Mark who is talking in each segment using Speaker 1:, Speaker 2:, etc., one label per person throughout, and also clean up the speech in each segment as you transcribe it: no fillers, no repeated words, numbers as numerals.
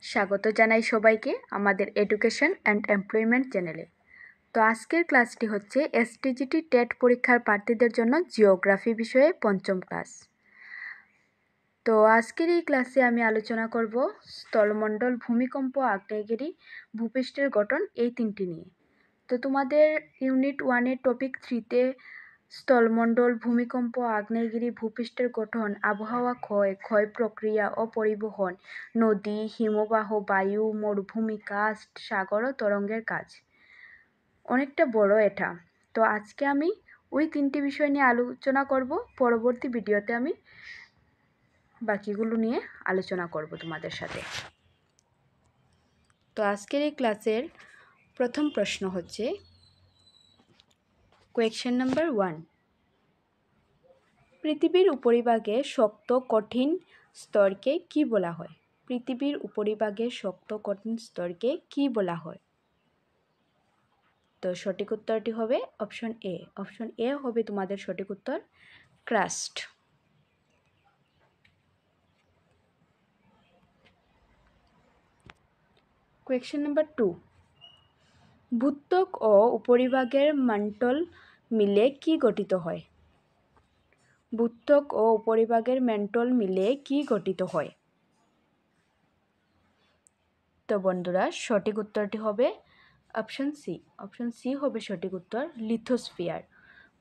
Speaker 1: স্বাগত জানাই সবাইকে আমাদের এডুকেশন অ্যান্ড এমপ্লয়মেন্ট চ্যানেলে। তো আজকের ক্লাসটি হচ্ছে এসটিজিটি টেট পরীক্ষার প্রার্থীদের জন্য জিওগ্রাফি বিষয়ে পঞ্চম ক্লাস। তো আজকের এই ক্লাসে আমি আলোচনা করব স্থলমণ্ডল, ভূমিকম্প, আগ্নেয়গিরি, ভূপৃষ্ঠের গঠন এই তিনটি নিয়ে। তো তোমাদের ইউনিট 1-এর টপিক 3-তে স্থলমণ্ডল, ভূমিকম্প, আগ্নেয়গিরি, ভূপৃষ্ঠের গঠন, আবহাওয়া ক্ষয় প্রক্রিয়া ও পরিবহন, নদী, হিমবাহ, বায়ু, মরুভূমি, কাস্ট, সাগর ও তরঙ্গের কাজ। অনেকটা বড় এটা। তো আজকে আমি ওই তিনটি বিষয় নিয়ে আলোচনা করব। পরবর্তী ভিডিওতে আমি বাকিগুলো নিয়ে আলোচনা করব তোমাদের সাথে। তো আজকের এই ক্লাসের প্রথম প্রশ্ন হচ্ছে কোয়েশ্চেন নাম্বার 1। পৃথিবীর উপরিভাগে শক্ত কঠিন স্তরকে কি বলা হয়? পৃথিবীর উপরিভাগে শক্ত কঠিন স্তরকে কি বলা হয়? তো সঠিক উত্তরটি হবে অপশন এ। অপশন এ হবে তোমাদের সঠিক উত্তর, ক্রাস্ট। Question number 2। ভূত্বক ও উপরিভাগের ম্যান্টল মিলে কি গঠিত হয়? ভূত্বক ও উপরিভাগের ম্যান্টল মিলে কি গঠিত হয়? তো বন্ধুরা সঠিক উত্তরটি হবে অপশন সি। অপশন সি হবে সঠিক উত্তর, লিথোস্ফিয়ার।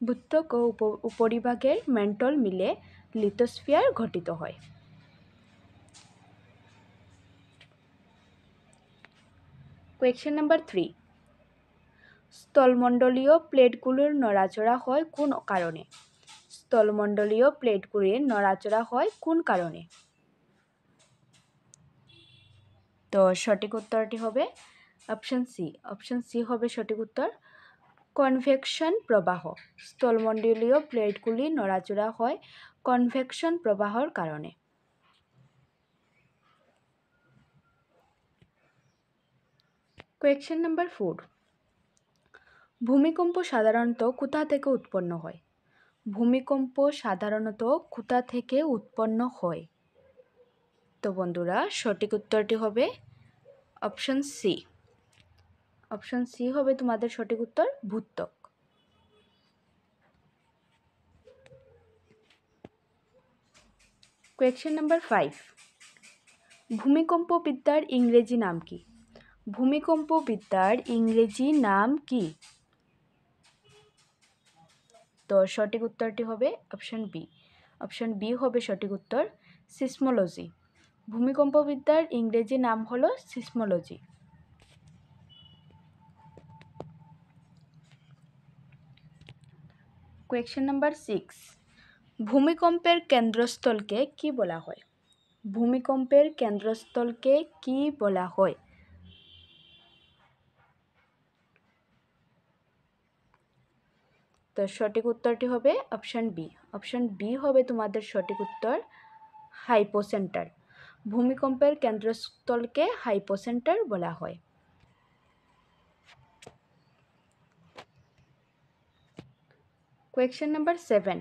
Speaker 1: ভূত্বক ও উপরিভাগের ম্যান্টল মিলে লিথোস্ফিয়ার গঠিত হয়। Question number 3। স্থলমণ্ডলীয় প্লেটগুলোর নড়াচড়া হয় কোন কারণে? স্থলমণ্ডলীয় প্লেটগুলির নড়াচড়া হয় কোন কারণে? তো সঠিক উত্তরটি হবে অপশন সি। অপশন সি হবে সঠিক উত্তর, কনভেকশন প্রবাহ। স্থলমণ্ডলীয় প্লেটগুলি নড়াচড়া হয় কনভেকশন প্রবাহর কারণে। Question number 4। ভূমিকম্প সাধারণত কোথা থেকে উৎপন্ন হয়? ভূমিকম্প সাধারণত কোথা থেকে উৎপন্ন হয়? তো বন্ধুরা সঠিক উত্তরটি হবে অপশন সি। অপশন সি হবে তোমাদের সঠিক উত্তর, ভূত্বক। Question number 5। ভূমিকম্পবিদ্যার ইংরেজি নাম কি? ভূমিকম্পবিদ্যার ইংরেজি নাম কি? তো সঠিক উত্তরটি হবে অপশন বি। অপশন বি হবে সঠিক উত্তর, সিসমোলজি। ভূমিকম্পবিদ্যার ইংরেজি নাম হলো সিসমোলজি। Question number 6। ভূমিকম্পের কেন্দ্রস্থলকে কি বলা হয়? ভূমিকম্পের কেন্দ্রস্থলকে কি বলা হয়? তো সঠিক উত্তরটি হবে অপশন বি। অপশন বি হবে তোমাদের সঠিক উত্তর, হাইপোসেন্টার। ভূমিকম্পের কেন্দ্রস্থলকে হাইপোসেন্টার বলা হয়। Question number 7।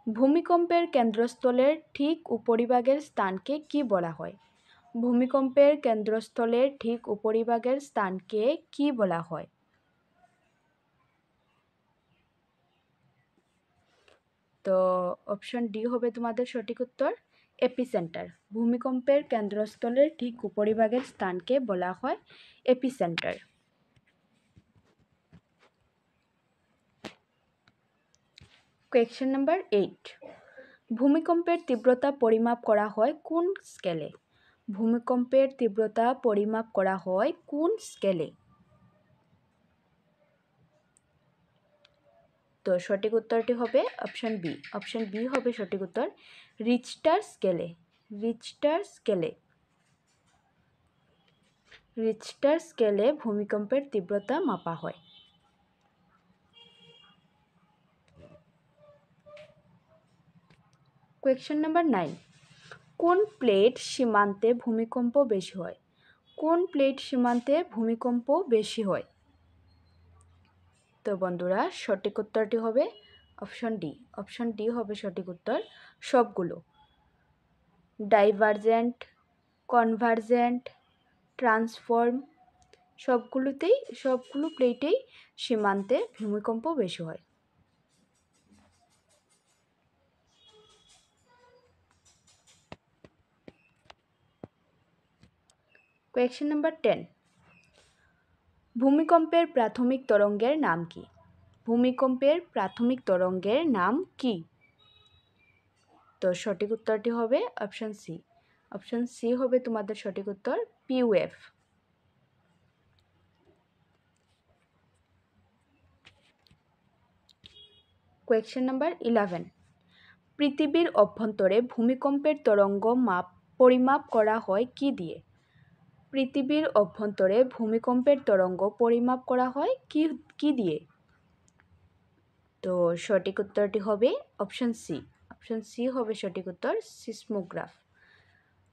Speaker 1: ভূমিকম্পের কেন্দ্রস্থলের ঠিক উপরিভাগের স্থানকে কি বলা হয়? ভূমিকম্পের কেন্দ্রস্থলের ঠিক উপরিভাগের স্থানকে কি বলা হয়? তো অপশন ডি হবে তোমাদের সঠিক উত্তর, এপিসেন্টার। ভূমিকম্পের কেন্দ্রস্থলের ঠিক উপরিভাগের স্থানকে বলা হয় এপিসেন্টার। Question number 8। ভূমিকম্পের তীব্রতা পরিমাপ করা হয় কোন স্কেলে? ভূমিকম্পের তীব্রতা পরিমাপ করা হয় কোন স্কেলে? তো সঠিক উত্তরটি হবে অপশন বি। অপশন বি হবে সঠিক উত্তর, রিচটার স্কেলে। রিচটার স্কেলে। রিচটার স্কেলে ভূমিকম্পের তীব্রতা মাপা হয়। Question number 9। কোন প্লেট সীমান্তে ভূমিকম্প বেশি হয়? কোন প্লেট সীমান্তে ভূমিকম্প বেশি হয়? তো বন্ধুরা সঠিক উত্তরটি হবে অপশন ডি। অপশন ডি হবে সঠিক উত্তর, সবগুলো। ডাইভারজেন্ট, কনভারজেন্ট, ট্রান্সফর্ম, সবগুলো প্লেটেই সীমান্তে ভূমিকম্প বেশি হয়। কোয়েশ্চেন নাম্বার 10, ভূমিকম্পের প্রাথমিক তরঙ্গের নাম কি? ভূমিকম্পের প্রাথমিক তরঙ্গের নাম কি? তো সঠিক উত্তরটি হবে অপশন সি। অপশন সি হবে তোমাদের সঠিক উত্তর, পি ওয়েভ। কোয়েশ্চেন নাম্বার 11, পৃথিবীর অভ্যন্তরে ভূমিকম্পের তরঙ্গ পরিমাপ করা হয় কি দিয়ে? পৃথিবীর অভ্যন্তরে ভূমিকম্পের তরঙ্গ পরিমাপ করা হয় কি দিয়ে? তো সঠিক উত্তরটি হবে অপশন সি। অপশন সি হবে সঠিক উত্তর, সিসমোগ্রাফ।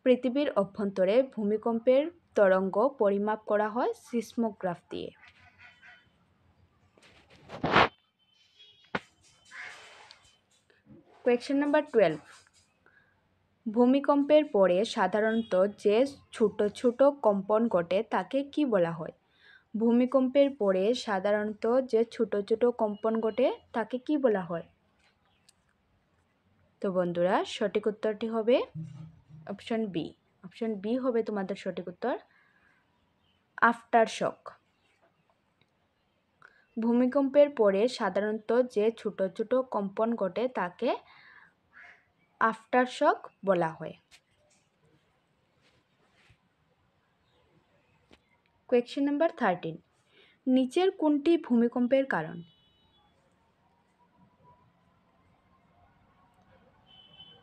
Speaker 1: পৃথিবীর অভ্যন্তরে ভূমিকম্পের তরঙ্গ পরিমাপ করা হয় সিসমোগ্রাফ দিয়ে। কোয়েশ্চেন নাম্বার 12, ভূমিকম্পের পরে সাধারণত যে ছোট ছোট কম্পন ঘটে তাকে কি বলা হয়? ভূমিকম্পের পরে সাধারণত যে ছোট ছোট কম্পন ঘটে তাকে কি বলা হয়? তো বন্ধুরা সঠিক উত্তরটি হবে অপশন বি। অপশন বি হবে তোমাদের সঠিক উত্তর, আফটার শক। ভূমিকম্পের পরে সাধারণত যে ছোট ছোট কম্পন ঘটে তাকে আফটার শক বলা হয়। কোয়েশ্চেন নাম্বার 13, নিচের কোনটি ভূমিকম্পের কারণ?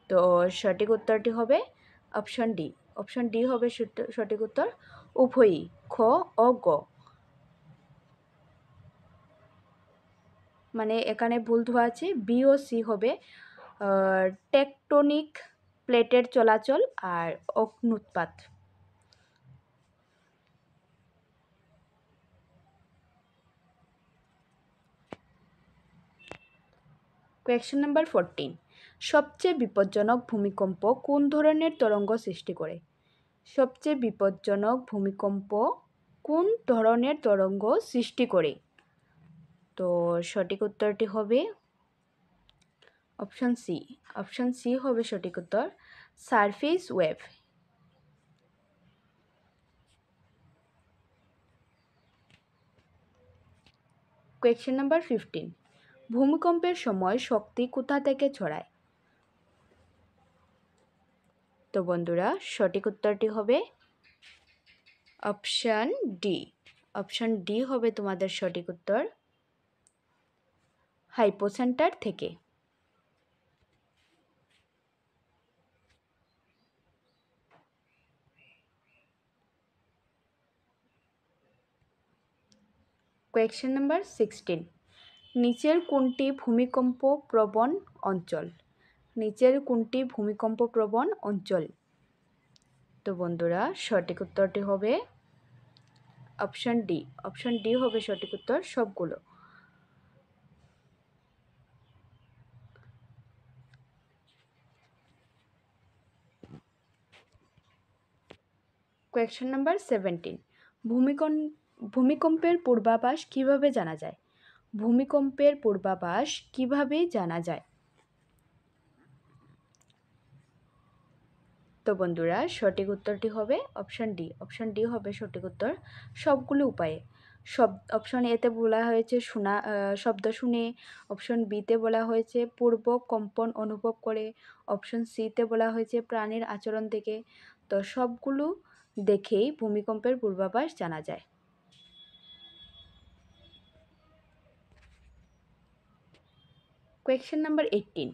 Speaker 1: তো সঠিক উত্তরটি হবে অপশন ডি। অপশন ডি হবে সঠিক উত্তর, উভয়ই, খ ও গ। মানে এখানে ভুল ধোয়া আছে, বি ও সি হবে টেকটোনিক প্লেটের চলাচল আর অগ্নুৎপাত। কোয়েশ্চেন নাম্বার 14, সবচেয়ে বিপজ্জনক ভূমিকম্প কোন ধরনের তরঙ্গ সৃষ্টি করে? সবচেয়ে বিপজ্জনক ভূমিকম্প কোন ধরনের তরঙ্গ সৃষ্টি করে? তো সঠিক উত্তরটি হবে অপশন সি। অপশন সি হবে সঠিক উত্তর, সারফেস ওয়েভ। কোয়েশ্চেন নাম্বার 15, ভূমিকম্পের সময় শক্তি কোথা থেকে ছড়ায়? তো বন্ধুরা সঠিক উত্তরটি হবে অপশন ডি। অপশন ডি হবে তোমাদের সঠিক উত্তর, হাইপোসেন্টার থেকে। কোয়েশ্চেন নাম্বার 16, নিচের কোনটি ভূমিকম্প প্রবণ অঞ্চল? নিচের কোনটি ভূমিকম্প প্রবণ অঞ্চল? তো বন্ধুরা সঠিক উত্তরটি হবে অপশন ডি। অপশন ডি হবে সঠিক উত্তর, সবগুলো। কোয়েশ্চেন নাম্বার 17, ভূমিকম্পের পূর্বাভাস কিভাবে জানা যায়? ভূমিকম্পের পূর্বাভাস কিভাবে জানা যায়? তো বন্ধুরা সঠিক উত্তরটি হবে অপশন ডি। অপশন ডি হবে সঠিক উত্তর, সবগুলো উপায়ে। অপশন এতে বলা হয়েছে শব্দ শুনে, অপশন বিতে বলা হয়েছে পূর্ব কম্পন অনুভব করে, অপশন সিতে বলা হয়েছে প্রাণীর আচরণ থেকে। তো সবগুলো দেখেই ভূমিকম্পের পূর্বাভাস জানা যায়। কোয়েশ্চেন নাম্বার 18,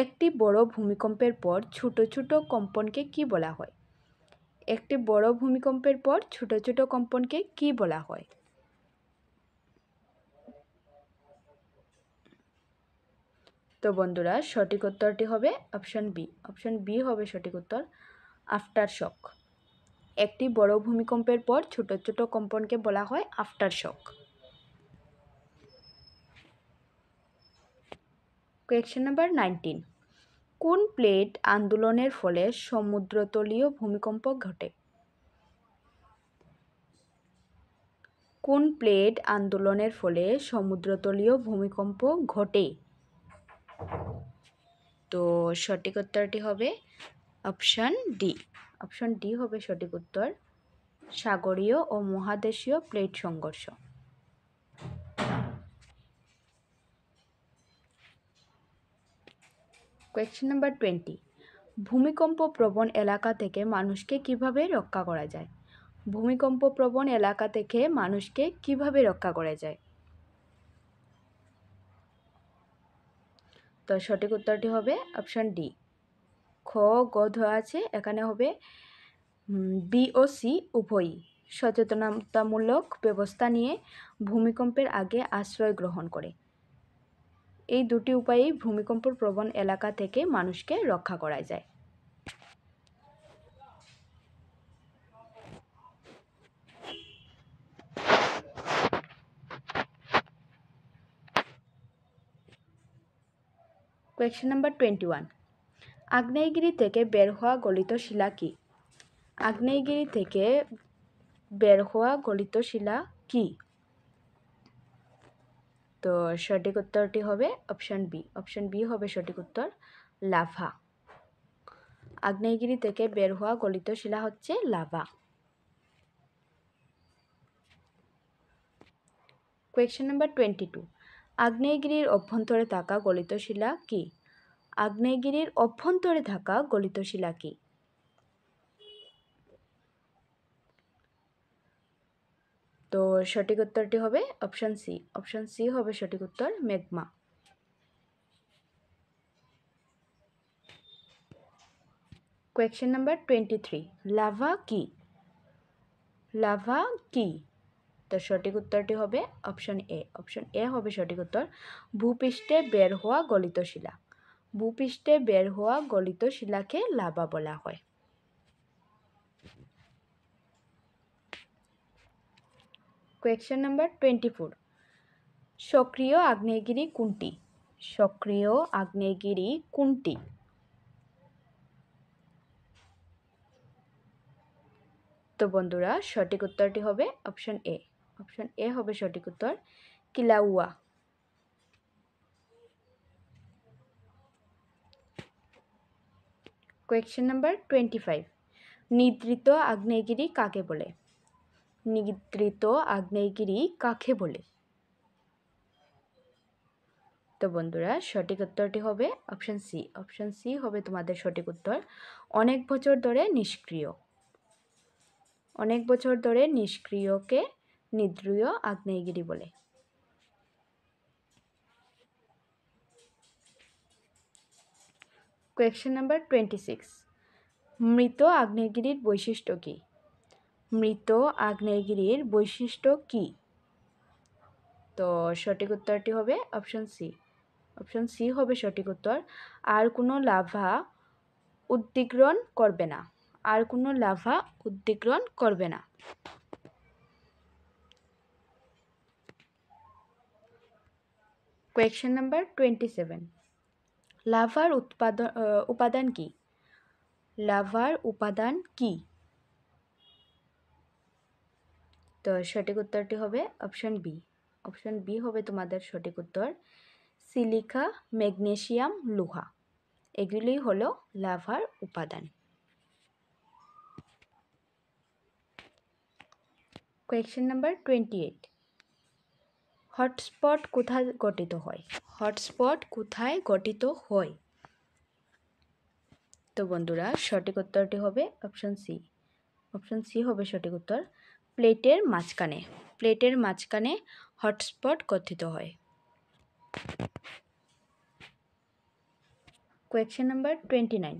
Speaker 1: একটি বড় ভূমিকম্পের পর ছোট ছোট কম্পনকে কি বলা হয়? একটি বড় ভূমিকম্পের পর ছোট ছোট কম্পনকে কি বলা হয়? তো বন্ধুরা সঠিক উত্তরটি হবে অপশন বি। অপশন বি হবে সঠিক উত্তর, আফটার শক। একটি বড় ভূমিকম্পের পর ছোট ছোট কম্পনকে বলা হয় আফটার শক। কোয়েশ্চেন নাম্বার 19, কোন প্লেট আন্দোলনের ফলে সমুদ্রতলীয় ভূমিকম্প ঘটে? কোন প্লেট আন্দোলনের ফলে সমুদ্রতলীয় ভূমিকম্প ঘটে? তো সঠিক উত্তরটি হবে অপশান ডি। অপশান ডি হবে সঠিক উত্তর, সাগরীয় ও মহাদেশীয় প্লেট সংঘর্ষ। কোয়েশ্চেন নাম্বার 20, ভূমিকম্প প্রবণ এলাকা থেকে মানুষকে কিভাবে রক্ষা করা যায়? ভূমিকম্প প্রবণ এলাকা থেকে মানুষকে কিভাবে রক্ষা করা যায়? তো সঠিক উত্তরটি হবে অপশান ডি। খ গ ধোয়া আছে, এখানে হবে বি ও সি উভয়ই সচেতনতামূলক ব্যবস্থা নিয়ে ভূমিকম্পের আগে আশ্রয় গ্রহণ করে। এই দুটি উপায়েই ভূমিকম্প প্রবণ এলাকা থেকে মানুষকে রক্ষা করা যায়। কোয়েশ্চেন নাম্বার 21, আগ্নেয়গিরি থেকে বের হওয়া গলিত শিলা কি? আগ্নেয়গিরি থেকে বের হওয়া গলিত শিলা কি? তো সঠিক উত্তরটি হবে অপশান বি। অপশান বি হবে সঠিক উত্তর, লাভা। আগ্নেয়গিরি থেকে বের হওয়া গলিত শিলা হচ্ছে লাভা। কোয়েশ্চেন নাম্বার 22, আগ্নেয়গিরির অভ্যন্তরে থাকা গলিত শিলা কি? আগ্নেয়গিরির অভ্যন্তরে থাকা গলিত শিলা কি? তো সঠিক উত্তরটি হবে অপশান সি। অপশান সি হবে সঠিক উত্তর, ম্যাগমা। কোয়েশ্চেন নাম্বার 23, লাভা কি? লাভা কি? তো সঠিক উত্তরটি হবে অপশান এ। অপশান এ হবে সঠিক উত্তর, ভূপৃষ্ঠে বের হওয়া গলিত শিলা। ভূপৃষ্ঠে বের হওয়া গলিত শিলাকে লাভা বলা হয়। কোয়েশ্চেন নাম্বার 24, সক্রিয় আগ্নেয়গিরি কোনটি? সক্রিয় আগ্নেয়গিরি কোনটি? তো বন্ধুরা সঠিক উত্তরটি হবে অপশান এ। অপশান এ হবে সঠিক উত্তর, কিলাউয়া। কোয়েশ্চেন নাম্বার 25, নিদ্রিত আগ্নেয়গিরি কাকে বলে? নিদ্রিত আগ্নেয়গিরি কাকে বলে? তো বন্ধুরা সঠিক উত্তরটি হবে অপশান সি। অপশান সি হবে তোমাদের সঠিক উত্তর, অনেক বছর ধরে নিষ্ক্রিয়। অনেক বছর ধরে নিষ্ক্রিয়কে নিদ্রিয় আগ্নেয়গিরি বলে। কোয়েশ্চেন নাম্বার 26, মৃত আগ্নেয়গিরির বৈশিষ্ট্য কী? মৃত আগ্নেয়গিরির বৈশিষ্ট্য কী? তো সঠিক উত্তরটি হবে অপশান সি। অপশান সি হবে সঠিক উত্তর, আর কোনো লাভা উদ্দীগ্রণ করবে না। আর কোনো লাভা উদ্দীগ্রণ করবে না। কোয়েশ্চেন নাম্বার 27, লাভার উপাদান কি? লাভার উপাদান কি? তো সঠিক উত্তরটি হবে অপশান বি। অপশান বি হবে তোমাদের সঠিক উত্তর, সিলিকা, ম্যাগনেসিয়াম, লোহা। এগুলি হলো লাভার উপাদান। কোয়েশ্চেন নাম্বার 28, হটস্পট কোথায় গঠিত হয়? হটস্পট কোথায় গঠিত হয়? তো বন্ধুরা সঠিক উত্তরটি হবে অপশান সি। অপশান সি হবে সঠিক উত্তর, প্লেটের মাঝখানে। প্লেটের মাঝখানে হটস্পট গঠিত হয়। কোয়েশ্চেন নাম্বার 29,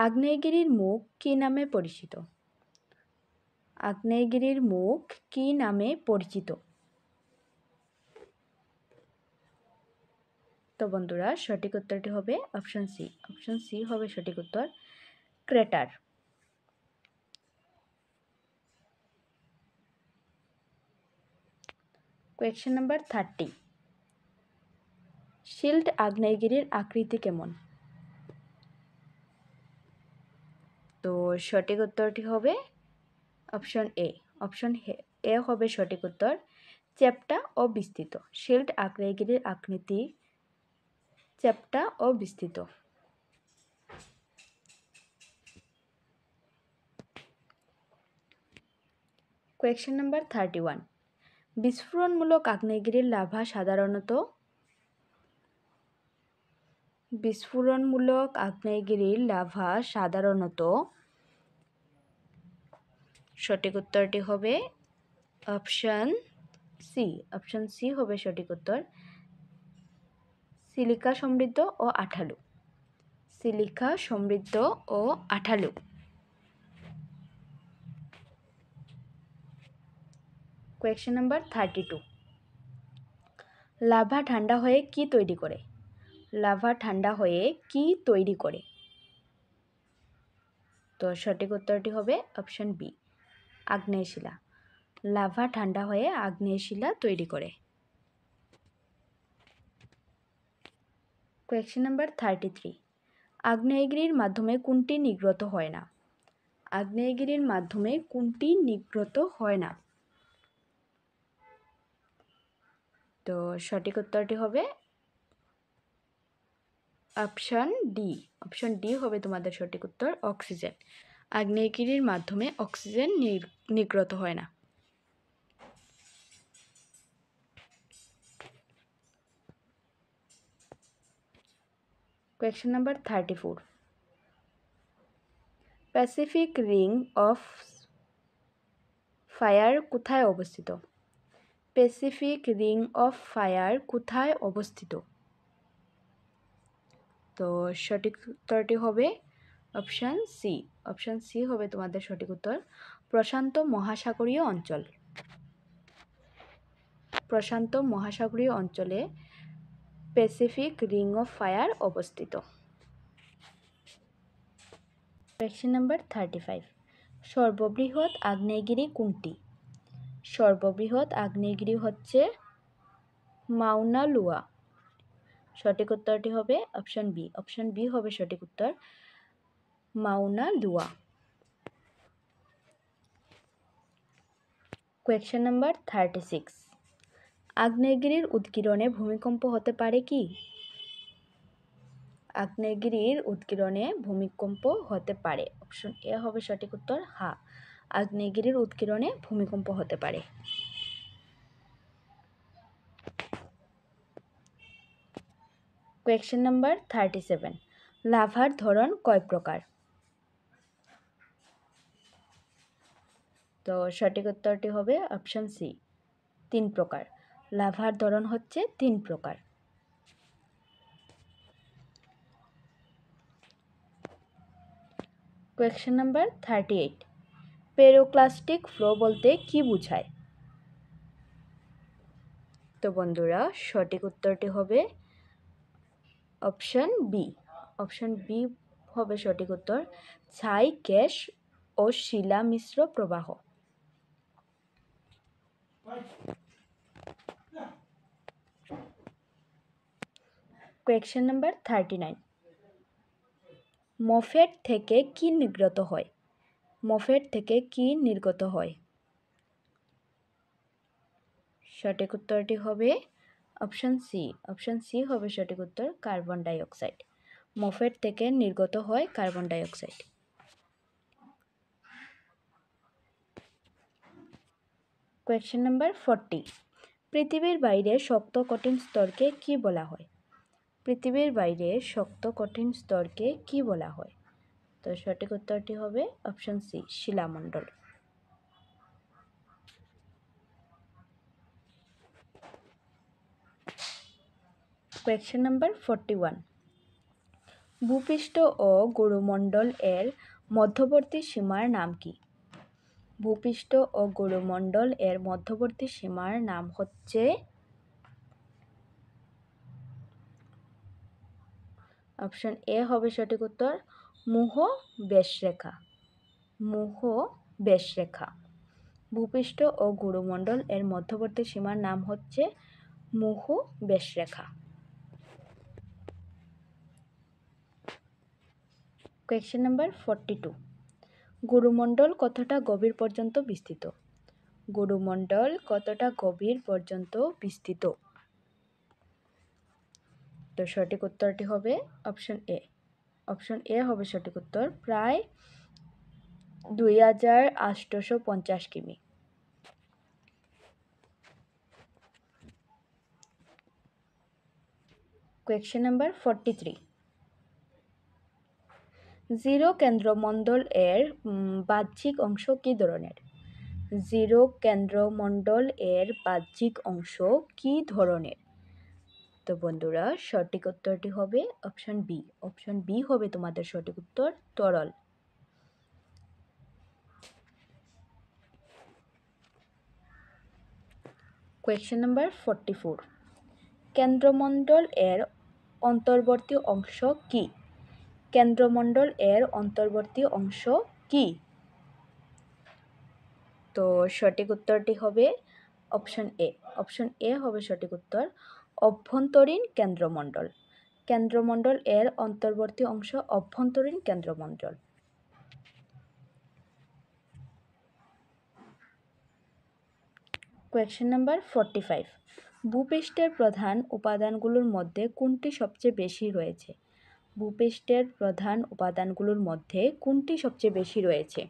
Speaker 1: আগ্নেয়গিরির মুখ কী নামে পরিচিত? আগ্নেয়গিরির মুখ কী নামে পরিচিত? তো বন্ধুরা সঠিক উত্তরটি হবে অপশান সি। অপশান সি হবে সঠিক উত্তর, ক্রেটার। কোয়েশ্চেন নাম্বার 30, শিল্ড আগ্নেয়গিরির আকৃতি কেমন? তো সঠিক উত্তরটি হবে অপশান এ। অপশান এ হবে সঠিক উত্তর। চ্যাপ্টা ও বিস্তৃত। শিল্ড আগ্নেয়গিরির আকৃতি চ্যাপ্টা ও বিস্তৃত। Question number 31। বিস্ফোরণমূলক আগ্নেয়গিরির লাভা সাধারণত সঠিক উত্তরটি হবে অপশন সি। অপশন সি হবে সঠিক উত্তর। সিলিকা সমৃদ্ধ ও আঠালো। সিলিকা সমৃদ্ধ ও আঠালো। Question number 32। লাভা ঠান্ডা হয়ে কি তৈরি করে? লাভা ঠান্ডা হয়ে কি তৈরি করে? তো সঠিক উত্তরটি হবে অপশন বি, আগ্নেয় শিলা। লাভা ঠান্ডা হয়ে আগ্নেয় শিলা তৈরি করে। Question number 33। আগ্নেয়গিরির মাধ্যমে কোনটি নির্গত হয় না? আগ্নেয়গিরির মাধ্যমে কোনটি নির্গত হয় না? তো সঠিক উত্তরটি হবে অপশন ডি। অপশন ডি হবে তোমাদের সঠিক উত্তর, অক্সিজেন। আগ্নেয়গিরির মাধ্যমে অক্সিজেন নির্গত হয় না। Question number 34। Pacific ring of fire কোথায় অবস্থিত? প্যাসিফিক রিং অফ ফায়ার কোথায় অবস্থিত? তো সঠিক উত্তরটি হবে অপশান সি। অপশান সি হবে তোমাদের সঠিক উত্তর, প্রশান্ত মহাসাগরীয় অঞ্চল। প্রশান্ত মহাসাগরীয় অঞ্চলে প্যাসিফিক রিং অফ ফায়ার অবস্থিত। Question number 35। সর্ববৃহৎ আগ্নেয়গিরি কোনটি? সর্ববৃহৎ আগ্নেয়গিরি হচ্ছে মাউনা লোয়া। সঠিক উত্তরটি হবে অপশন বি। অপশন বি হবে সঠিক উত্তর, মাউনা লোয়া। Question number 36। আগ্নেয়গিরির উৎকীর্ণে ভূমিকম্প হতে পারে কি? আগ্নেয়গিরির উৎকীর্ণে ভূমিকম্প হতে পারে। অপশন এ হবে সঠিক উত্তর, হ্যাঁ, আগ্নেয়গিরির উৎকীর্ণে ভূমিকম্প হতে পারে। Question number 37। লাভার ধরন কয় প্রকার? তো সঠিক উত্তরটি হবে অপশন সি, 3 প্রকার। লাভার ধরন হচ্ছে 3 প্রকার। Question number 38। পেরোক্লাস্টিক ফ্লো বলতে কি বোঝায়? তো বন্ধুরা সঠিক উত্তরটি হবে অপশন বি। অপশন বি হবে সঠিক উত্তর, ছাই, গ্যাস ও শিলা মিশ্র প্রবাহ। Question number 39। মফেট থেকে কি নির্গত হয়? মফেট থেকে কি নির্গত হয়? সঠিক উত্তরটি হবে অপশন সি। অপশন সি হবে সঠিক উত্তর, কার্বন ডাই অক্সাইড। মফেট থেকে নির্গত হয় carbon die oxide. Question number 40। পৃথিবীর বাইরে শক্ত কঠিন স্তরকে কি বলা হয়? পৃথিবীর বাইরে শক্ত কঠিন স্তরকে কি বলা হয়? তো সঠিক উত্তরটি হবে অপশন সি, শিলামণ্ডল। Question number 41। ভূপৃষ্ঠ ও গুরুমণ্ডল এর মধ্যবর্তী সীমার নাম কি? ভূপৃষ্ঠ ও গুরুমণ্ডল এর মধ্যবর্তী সীমার নাম হচ্ছে অপশন এ হবে সঠিক উত্তর, মুহ বেশরেখা। মুহ বেশরেখা। ভূপৃষ্ঠ ও গুরুমণ্ডল এর মধ্যবর্তী সীমার নাম হচ্ছে মুহ বেশরেখা। Question number 42। গুরুমণ্ডল কতটা গভীর পর্যন্ত বিস্তৃত? গুরুমণ্ডল কতটা গভীর পর্যন্ত বিস্তৃত? তো সঠিক উত্তরটি হবে অপশন এ। অপশন এ হবে সঠিক উত্তর, প্রায় 2850 কিমি। Question number 43। জিরো কেন্দ্রমণ্ডল এর বাহ্যিক অংশ কী ধরনের? জিরো কেন্দ্রমণ্ডল এর বাহ্যিক অংশ কী ধরনের? তো বন্ধুরা সঠিক উত্তরটি হবে অপশন বি। অপশন বি হবে তোমাদের সঠিক উত্তর, তরল। Question number 44। কেন্দ্রমণ্ডল এর অন্তর্বর্তী অংশ কি? কেন্দ্রমণ্ডল এর অন্তর্বর্তী অংশ কি? তো সঠিক উত্তরটি হবে অপশন এ। অপশন এ হবে সঠিক উত্তর, অভ্যন্তরীণ কেন্দ্রমণ্ডল। কেন্দ্রমণ্ডল এর অন্তর্বর্তী অংশ অভ্যন্তরীণ কেন্দ্রমণ্ডল। Question number 45। ভূপৃষ্ঠের প্রধান উপাদানগুলোর মধ্যে কোনটি সবচেয়ে বেশি রয়েছে? ভূপৃষ্ঠের প্রধান উপাদানগুলোর মধ্যে কোনটি সবচেয়ে বেশি রয়েছে?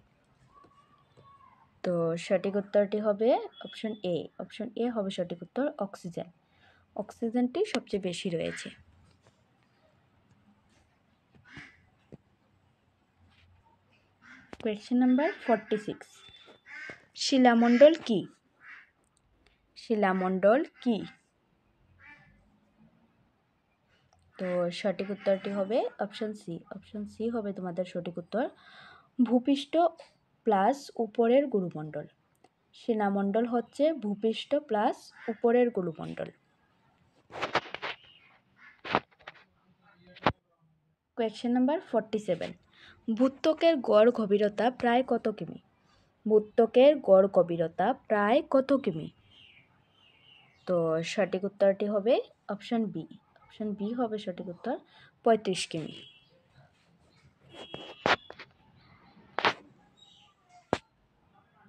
Speaker 1: তো সঠিক উত্তরটি হবে অপশন এ। অপশন এ হবে সঠিক উত্তর, অক্সিজেন। অক্সিজেনটি সবচেয়ে বেশি রয়েছে। Question number 46। শিলামণ্ডল কি? শিলামণ্ডল কি? তো সঠিক উত্তরটি হবে অপশন সি। অপশন সি হবে তোমাদের সঠিক উত্তর, ভূপৃষ্ঠ প্লাস উপরের গুরুমণ্ডল। শিলামণ্ডল হচ্ছে ভূপৃষ্ঠ প্লাস উপরের গুরুমণ্ডল। Question number 47। ভূত্বকের গড় গভীরতা প্রায় কত কিমি? ভূত্বকের গড় গভীরতা প্রায় কত কিমি? তো সঠিক উত্তরটি হবে অপশন বি। অপশন বি হবে সঠিক উত্তর, 35 কিমি।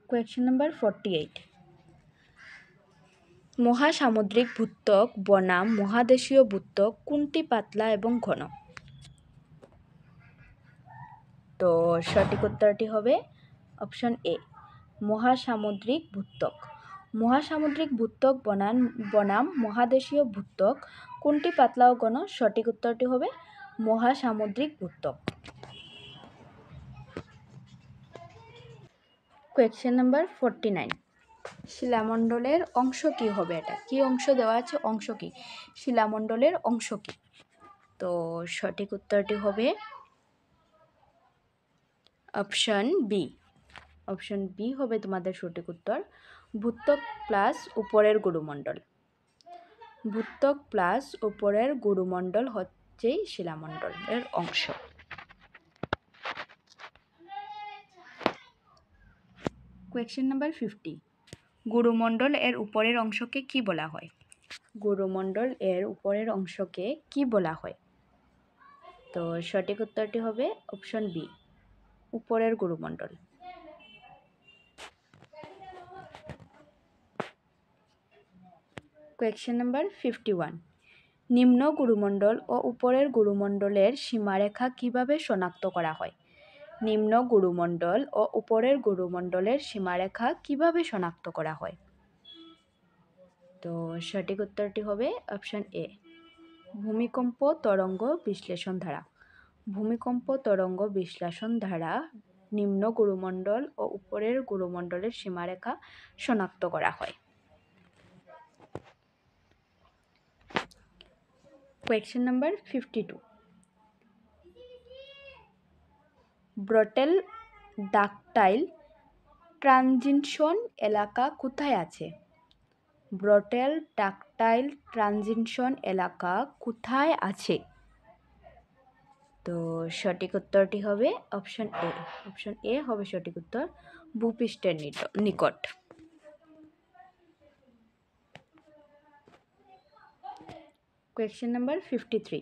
Speaker 1: Question number 48। মহাসামুদ্রিক ভূত্বক বনাম মহাদেশীয় ভূত্বক কোনটি পাতলা এবং ঘন? তো সঠিক উত্তরটি হবে অপশন এ, মহাসামুদ্রিক ভূত্বক। মহাসামুদ্রিক ভূত্বক বনাম মহাদেশীয় ভূত্বক কোনটি পাতলা ও ঘন? সঠিক উত্তরটি হবে মহাসামুদ্রিক ভূত্বক। Question number 49। শিলামণ্ডলের অংশ কি হবে? এটা কি অংশ দেওয়া আছে? অংশ কি? শিলামণ্ডলের অংশ কি? তো সঠিক উত্তরটি হবে অপশন বি। অপশন বি হবে তোমাদের সঠিক উত্তর, ভূত্বক প্লাস উপরের গুরুমণ্ডল। ভূত্বক প্লাস উপরের গুরুমণ্ডল হচ্ছে শিলামণ্ডলের অংশ। Question number 50। গুরুমণ্ডল এর উপরের অংশকে কি বলা হয়? গুরুমণ্ডল এর উপরের অংশকে কি বলা হয়? তো সঠিক উত্তরটি হবে অপশন বি, উপরের গুরুমণ্ডল। Question number 51। নিম্ন গুরুমণ্ডল ও উপরের গুরুমণ্ডলের সীমারেখা কিভাবে শনাক্ত করা হয়? নিম্ন গুরুমণ্ডল ও উপরের গুরুমণ্ডলের সীমারেখা কিভাবে শনাক্ত করা হয়? তো সঠিক উত্তরটি হবে অপশন এ, ভূমিকম্প তরঙ্গ বিশ্লেষণ দ্বারা। ভূমিকম্প তরঙ্গ বিশ্লেষণ দ্বারা নিম্ন গুরুমণ্ডল ও উপরের গুরুমণ্ডলের সীমারেখা শনাক্ত করা হয়। Question number 52। ব্রটেল ডাকটাইল ট্রানজিশন এলাকা কোথায় আছে? ব্রটেল ডাকটাইল ট্রানজিশন এলাকা কোথায় আছে? তো সঠিক উত্তরটি হবে অপশন এ। অপশন এ হবে সঠিক উত্তর, ভূপৃষ্ঠের নিকট। Question number 53।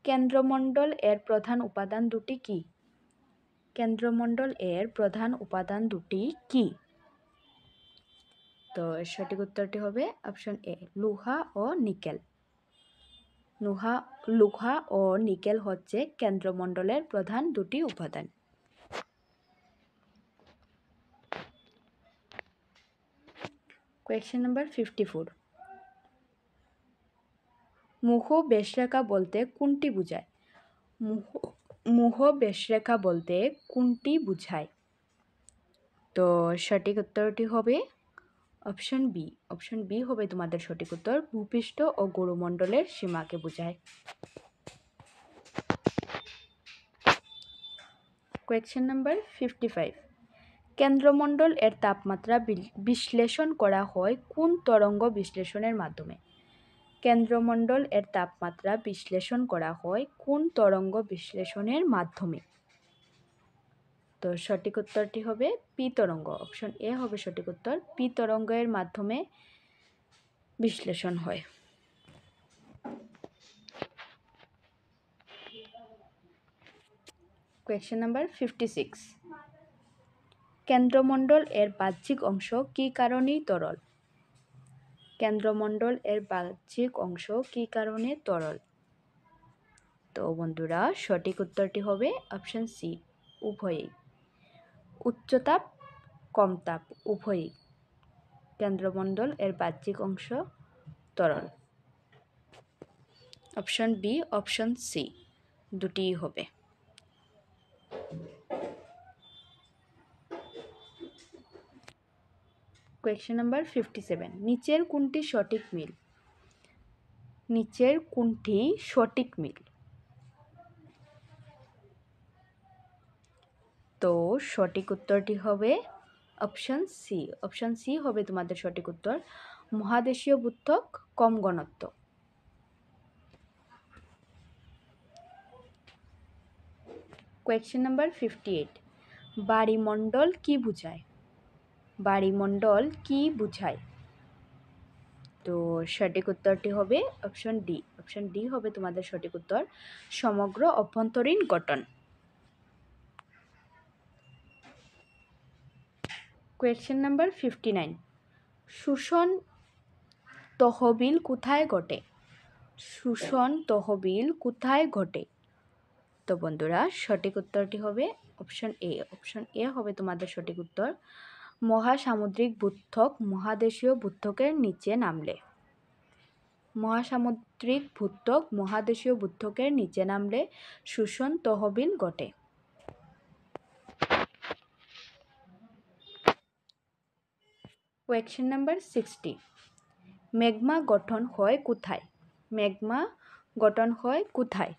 Speaker 1: কেন্দ্রমণ্ডল এর প্রধান উপাদান দুটি কি? কেন্দ্রমণ্ডল এর প্রধান উপাদান দুটি কি? তো সঠিক উত্তরটি হবে অপশন এ, লোহা ও নিকেল। লোহা ও নিকেল হচ্ছে কেন্দ্রমণ্ডলের প্রধান দুটি উপাদান। কোয়েশ্চেন নাম্বার 54, মুহ বেশরেখা বলতে কোনটি বোঝায়? মুহ বেশরেখা বলতে কোনটি বোঝায়? তো সঠিক উত্তরটি হবে অপশন বি। অপশন বি হবে তোমাদের সঠিক উত্তর, ভূপৃষ্ঠ ও গুরুমণ্ডলের সীমাকে বোঝায়। কোয়েশ্চেন নাম্বার 55, কেন্দ্রমণ্ডল এর তাপমাত্রা বিশ্লেষণ করা হয় কোন তরঙ্গ বিশ্লেষণের মাধ্যমে? কেন্দ্রমণ্ডল এর তাপমাত্রা বিশ্লেষণ করা হয় কোন তরঙ্গ বিশ্লেষণের মাধ্যমে? তো সঠিক উত্তরটি হবে পি তরঙ্গ। অপশন এ হবে সঠিক উত্তর, পি তরঙ্গের মাধ্যমে বিশ্লেষণ হয়। কোয়েশ্চেন নাম্বার 56, কেন্দ্রমণ্ডল এর বাহ্যিক অংশ কী কারণেই তরল? কেন্দ্রমণ্ডল এর বাহ্যিক অংশ কী কারণে তরল? তো বন্ধুরা সঠিক উত্তরটি হবে অপশন সি, উভয়ই। উচ্চতাপ, কম তাপ উভয়ই কেন্দ্রমণ্ডল এর বাহ্যিক অংশ তরল। অপশন বি, অপশন সি দুটিই হবে। কোয়েশ্চেন নাম্বার 57, নিচের কোনটি সঠিক মিল? নিচের কোনটি সঠিক মিল? তো সঠিক উত্তরটি হবে অপশন সি। অপশন সি হবে তোমাদের সঠিক উত্তর, মহাদেশীয় বুত্তক কম ঘনত্ব। কোয়েশ্চেন নাম্বার 58, বাড়িমণ্ডল কি বোঝায়? বাড়িমণ্ডল কি বোঝায়? তো সঠিক উত্তরটি হবে অপশন ডি। অপশন ডি হবে তোমাদের সঠিক উত্তর, সমগ্র অভ্যন্তরীণ গঠন। কোয়েশ্চেন নাম্বার 59, শোষণ তহবিল কোথায় ঘটে? শোষণ তহবিল কোথায় ঘটে? তো বন্ধুরা সঠিক উত্তরটি হবে অপশন এ। অপশন এ হবে তোমাদের সঠিক উত্তর, মহাসামুদ্রিক বুত্তক মহাদেশীয় বুত্তকের নিচে নামলে। মহাসামুদ্রিক বুত্তক মহাদেশীয় বুত্তকের নিচে নামলে শোষণ তহবিল ঘটে। কোয়েশ্চেন নাম্বার 60, ম্যাগমা গঠন হয় কোথায়? ম্যাগমা গঠন হয় কোথায়?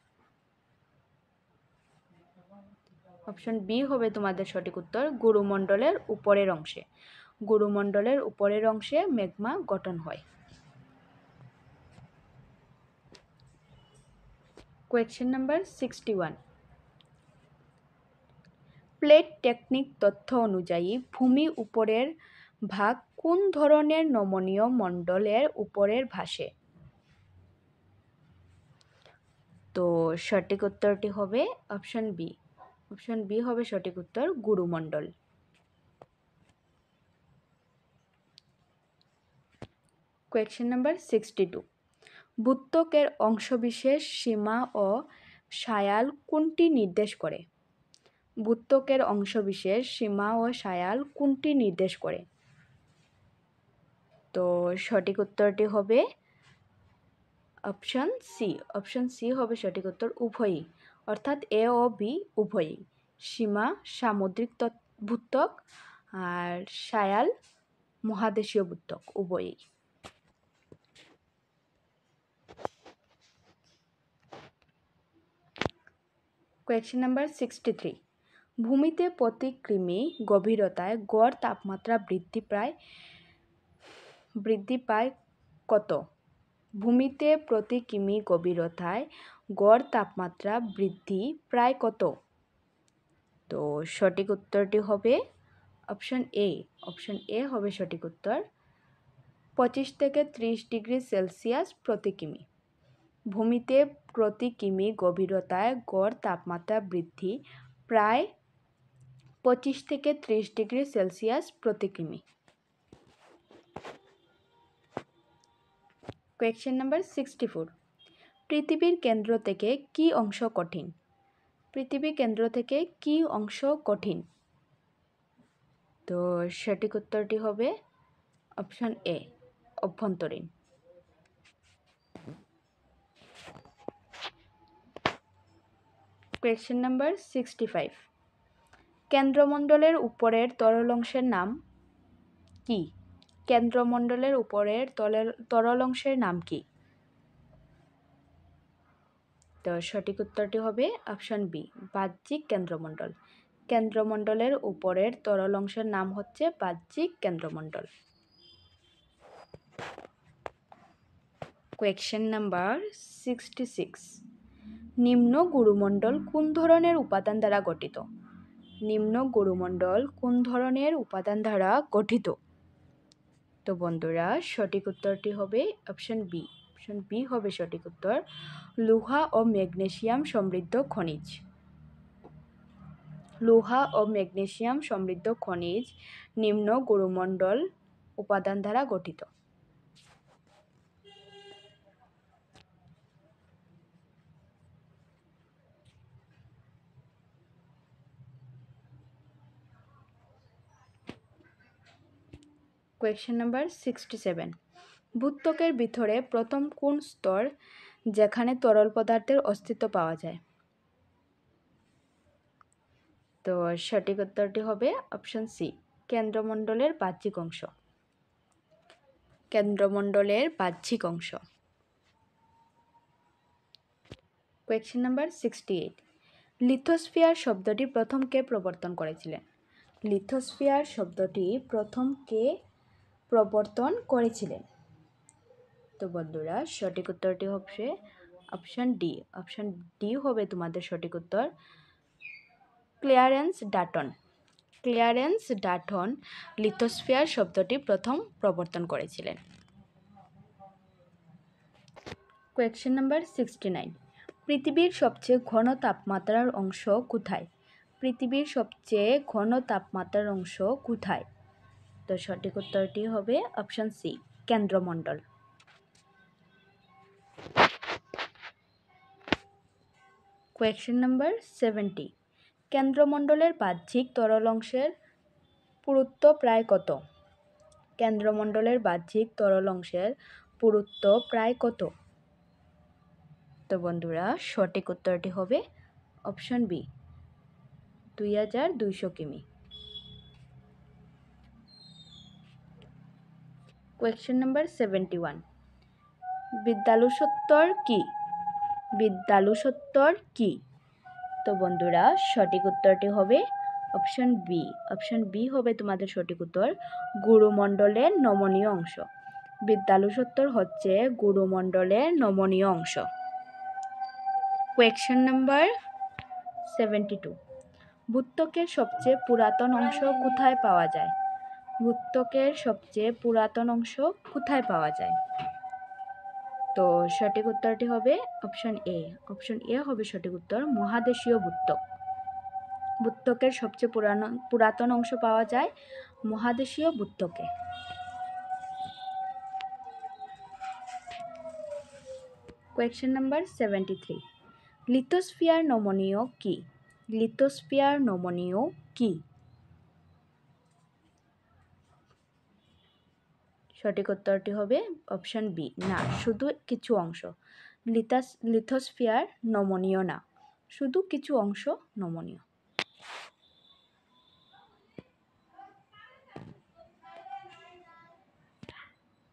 Speaker 1: অপশন বি হবে তোমাদের সঠিক উত্তর, গুরুমণ্ডলের উপরের অংশে। গুরুমণ্ডলের উপরের অংশে ম্যাগমা গঠন হয়। কোয়েশ্চেন নাম্বার 61, প্লেট টেকনিক তথ্য অনুযায়ী ভূমি উপরের ভাগ কোন ধরনের নমনীয় মণ্ডলের উপরের ভাসে? তো সঠিক উত্তরটি হবে অপশন বি। অপশন বি হবে সঠিক উত্তর, গুরুমণ্ডল। কোয়েশ্চেন নাম্বার 62, বুত্তকের অংশবিশেষ সীমা ও সায়াল কোনটি নির্দেশ করে? বুত্তকের অংশবিশেষ সীমা ও সায়াল কোনটি নির্দেশ করে? তো সঠিক উত্তরটি হবে অপশন সি। অপশন সি হবে সঠিক উত্তর, উভয়ই, অর্থাৎ এ ও বি উভয়ই। সীমা সামুদ্রিক বুত্তক আর সায়াল মহাদেশীয় বুত্তক উভয়ই। কোয়েশ্চেন নাম্বার 63, ভূমিতে প্রতি কিমি গভীরতায় গড় তাপমাত্রা বৃদ্ধি পায় কত? ভূমিতে প্রতি কিমি গভীরতায় গড় তাপমাত্রা বৃদ্ধি প্রায় কত? তো সঠিক উত্তরটি হবে অপশন এ। অপশন এ হবে সঠিক উত্তর, 25 থেকে 30 ডিগ্রি সেলসিয়াস প্রতি কিমি। ভূমিতে প্রতি কিমি গভীরতায় গড় তাপমাত্রা বৃদ্ধি প্রায় 25 থেকে 30 ডিগ্রি সেলসিয়াস প্রতি কিমি। কোয়েশ্চেন নাম্বার 64, পৃথিবীর কেন্দ্র থেকে কি অংশ কঠিন? পৃথিবীর কেন্দ্র থেকে কি অংশ কঠিন? তো সঠিক উত্তরটি হবে অপশন এ, অভ্যন্তরীণ। কোয়েশ্চেন নাম্বার 65, কেন্দ্রমণ্ডলের উপরের তরল অংশের নাম কি? কেন্দ্রমণ্ডলের উপরের তরল অংশের নাম কি? তো সঠিক উত্তরটি হবে অপশন বি, বাহ্যিক কেন্দ্রমণ্ডল। কেন্দ্রমণ্ডলের উপরের তরল অংশের নাম হচ্ছে বাহ্যিক কেন্দ্রমণ্ডল। কোয়েশ্চেন নাম্বার 66, নিম্ন গুরুমণ্ডল কোন ধরনের উপাদান দ্বারা গঠিত? নিম্ন গুরুমণ্ডল কোন ধরনের উপাদান দ্বারা গঠিত? তো বন্ধুরা সঠিক উত্তরটি হবে অপশন বি। অপশন বি হবে সঠিক উত্তর, লোহা ও ম্যাগনেসিয়াম সমৃদ্ধ খনিজ। লোহা ও ম্যাগনেসিয়াম সমৃদ্ধ খনিজ নিম্ন গুরুমণ্ডল উপাদান দ্বারা গঠিত। কোয়েশ্চেন নাম্বার 67, ভূত্বকের ভিতরে প্রথম কোন স্তর যেখানে তরল পদার্থের অস্তিত্ব পাওয়া যায়? তো সঠিক উত্তরটি হবে অপশন সি, কেন্দ্রমণ্ডলের বাহ্যিক অংশ। কেন্দ্রমণ্ডলের বাহ্যিক অংশ। কোয়েশ্চেন নাম্বার 68, লিথোস্ফিয়ার শব্দটি প্রথম কে প্রবর্তন করেছিলেন? লিথোস্ফিয়ার শব্দটি প্রথম কে প্রবর্তন করেছিলেন? তো বন্ধুরা সঠিক উত্তরটি হবে অপশন ডি। অপশন ডি হবে তোমাদের সঠিক উত্তর, clearance Dutton. Clearance Dutton lithosphere শব্দটি প্রথম প্রবর্তন করেছিলেন। কোয়েশ্চেন নাম্বার 69, পৃথিবীর সবচেয়ে ঘন তাপমাত্রার অংশ কোথায়? পৃথিবীর সবচেয়ে ঘন তাপমাত্রার অংশ কোথায়? তো সঠিক উত্তরটি হবে অপশন সি, কেন্দ্রমণ্ডল। কোয়েশ্চেন নাম্বার 70, কেন্দ্রমণ্ডলের বাহ্যিক তরল অংশের পুরুত্ব প্রায় কত? কেন্দ্রমণ্ডলের বাহ্যিক তরল অংশের পুরুত্ব প্রায় কত? তো বন্ধুরা সঠিক উত্তরটি হবে অপশন বি, 2200 কিমি। কোয়েশ্চেন নাম্বার 71, বিদ্যালুসত্তর কি? বিদ্যালুসত্তর কি? তো বন্ধুরা সঠিক উত্তরটি হবে অপশন বি। অপশন বি হবে তোমাদের সঠিক উত্তর, গুরুমণ্ডলের নমনীয় অংশ। বিদ্যালুসত্তর হচ্ছে গুরুমণ্ডলের নমনীয় অংশ। কোয়েশ্চেন নাম্বার 72, ভূত্বকের সবচেয়ে পুরাতন অংশ কোথায় পাওয়া যায়? ভূত্বকের সবচেয়ে পুরাতন অংশ কোথায় পাওয়া যায়? তো সঠিক উত্তরটি হবে অপশন এ। অপশন এ হবে সঠিক উত্তর, মহাদেশীয় ভূত্বক। ভূত্বকের সবচেয়ে পুরাতন অংশ পাওয়া যায় মহাদেশীয় ভূত্বকে। কোয়েশ্চেন নাম্বার 73, লিথোস্ফিয়ার নমনীয় কি? লিথোস্ফিয়ার নমনীয় কি? সঠিক উত্তরটি হবে অপশন বি, না, শুধু কিছু অংশ। লিথোস্ফিয়ার নমনীয় না, শুধু কিছু অংশ নমনীয়।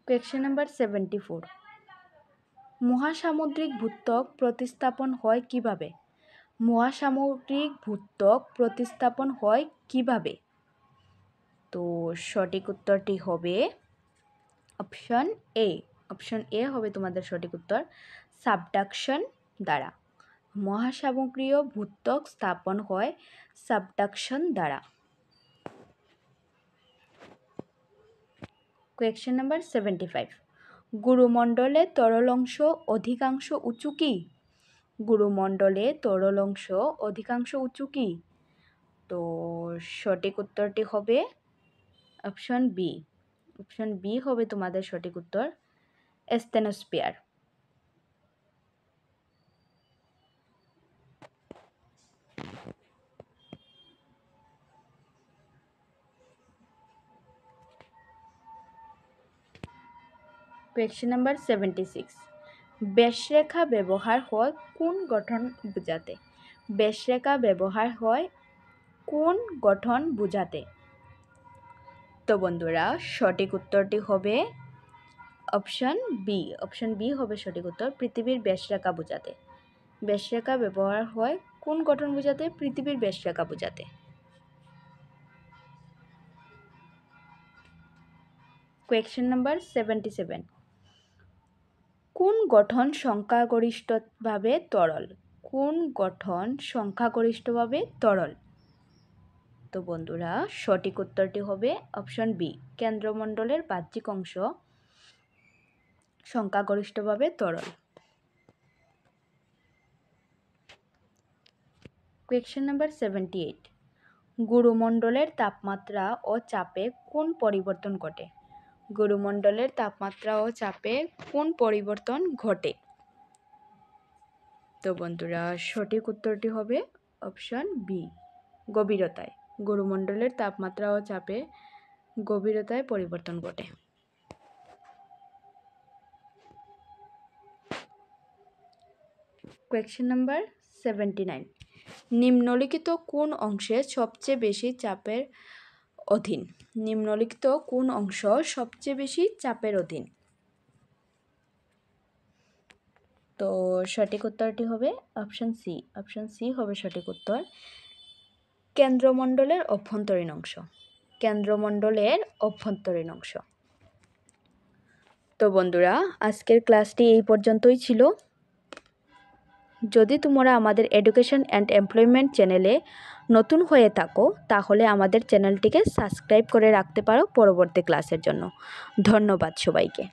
Speaker 1: কোয়েশ্চেন নাম্বার 74, মহাসামুদ্রিক ভূত্বক প্রতিস্থাপন হয় কিভাবে? মহাসামুদ্রিক ভূত্বক প্রতিস্থাপন হয় কিভাবে? তো সঠিক উত্তরটি হবে অপশন এ। অপশন এ হবে তোমাদের সঠিক উত্তর, সাবডাকশন দ্বারা। মহাসামুদ্রিক ভূত্বক স্থাপন হয় সাবডাকশন দ্বারা। কোয়েশ্চেন নাম্বার 75, গুরুমণ্ডলে তরল অংশ অধিকাংশ উঁচু কি? গুরুমণ্ডলে তরল অংশ অধিকাংশ উঁচু কি? তো সঠিক উত্তরটি হবে অপশন বি। অপশন বি হবে তোমাদের সঠিক উত্তর, স্টেনোস্ফিয়ার। কোয়েশ্চেন নাম্বার 76, ব্যাসরেখা ব্যবহার হয় কোন গঠন বোঝাতে? ব্যাসরেখা ব্যবহার হয় কোন গঠন বোঝাতে? তো বন্ধুরা সঠিক উত্তরটি হবে অপশন বি। অপশন বি হবে সঠিক উত্তর, পৃথিবীর ব্যাসরেখা বোঝাতে। ব্যাসরেখা ব্যবহার হয় কোন গঠন বোঝাতে? পৃথিবীর ব্যাসরেখা বোঝাতে। কোয়েশ্চেন নাম্বার 77, কোন গঠন সংখ্যাগরিষ্ঠভাবে তরল? কোন গঠন সংখ্যাগরিষ্ঠভাবে তরল? তো বন্ধুরা সঠিক উত্তরটি হবে অপশন বি, কেন্দ্রমণ্ডলের বাহ্যিক অংশ সংখ্যাগরিষ্ঠভাবে তরল। কোয়েশ্চেন নাম্বার 78, গুরুমণ্ডলের তাপমাত্রা ও চাপে কোন পরিবর্তন ঘটে? গুরুমণ্ডলের তাপমাত্রা ও চাপে কোন পরিবর্তন ঘটে? তো বন্ধুরা সঠিক উত্তরটি হবে অপশন বি, গভীরতায়। গুরুমণ্ডলের তাপমাত্রা ও চাপে গভীরতায় পরিবর্তন ঘটে। কোয়েশ্চেন নাম্বার 79, নিম্নলিখিত কোন অংশে সবচেয়ে বেশি চাপের অধীন? নিম্নলিখিত কোন অংশ সবচেয়ে বেশি চাপের অধীন? তো সঠিক উত্তরটি হবে অপশন সি। অপশন সি হবে সঠিক উত্তর, কেন্দ্রমণ্ডলের অভ্যন্তরীণ অংশ। কেন্দ্রমণ্ডলের অভ্যন্তরীণ অংশ। তো বন্ধুরা আজকের ক্লাসটি এই পর্যন্তই ছিল। যদি তোমরা আমাদের এডুকেশন অ্যান্ড এমপ্লয়মেন্ট চ্যানেলে নতুন হয়ে থাকো তাহলে আমাদের চ্যানেলটিকে সাবস্ক্রাইব করে রাখতে পারো পরবর্তী ক্লাসের জন্য। ধন্যবাদ সবাইকে।